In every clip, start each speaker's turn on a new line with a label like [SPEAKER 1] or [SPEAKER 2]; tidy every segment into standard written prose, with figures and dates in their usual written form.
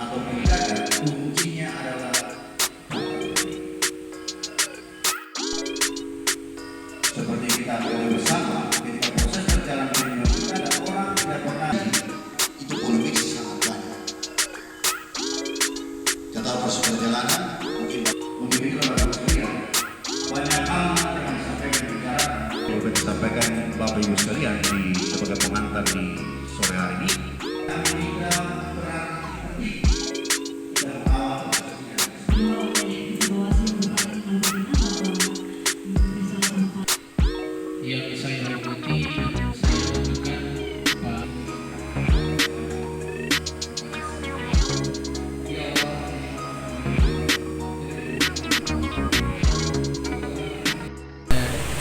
[SPEAKER 1] atau pilkada, kuncinya adalah seperti kita tahu bersama, ketika proses berjalan pemilu pilkada, orang tidak pernah itu polemik sangat banyak. Kita tahu proses perjalanan mungkin itu adalah banyak hal yang disampaikan bicara. Yang disampaikan Bapak Ibu sekalian di sebagai pengantar di sore hari ini.
[SPEAKER 2] Yang saya hormati, saya lakukan Pak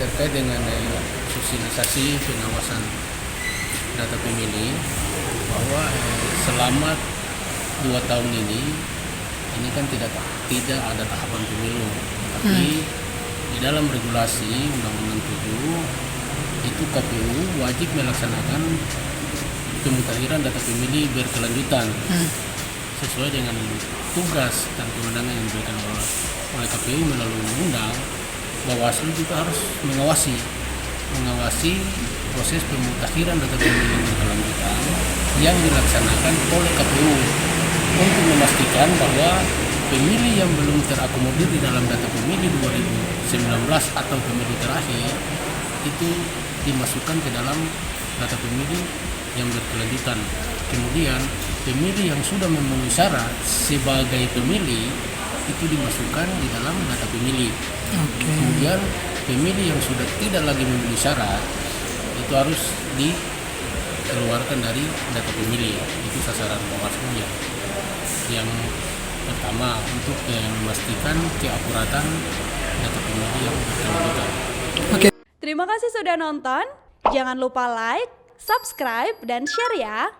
[SPEAKER 2] terkait dengan sosialisasi pengawasan data pemilih, bahwa selama 2 tahun ini kan tidak ada tahapan pemilu, tapi di dalam regulasi Undang-Undang 7 itu KPU wajib melaksanakan pemutakhiran data pemilih berkelanjutan sesuai dengan tugas dan kewenangan yang diberikan oleh KPU melalui undang-undang. Bawaslu juga harus mengawasi proses pemutakhiran data pemilih berkelanjutan yang dilaksanakan oleh KPU untuk memastikan bahwa pemilih yang belum terakomodir di dalam data pemilih 2019 atau pemilih terakhir itu dimasukkan ke dalam data pemilih yang berkelanjutan. Kemudian pemilih yang sudah memenuhi syarat sebagai pemilih itu dimasukkan di dalam data pemilih. Kemudian pemilih yang sudah tidak lagi memenuhi syarat itu harus dikeluarkan dari data pemilih. Itu sasaran Bawaslu yang pertama untuk memastikan keakuratan data pemilih yang berkelanjutan.
[SPEAKER 3] Terima kasih sudah nonton. Jangan lupa like, subscribe, dan share ya.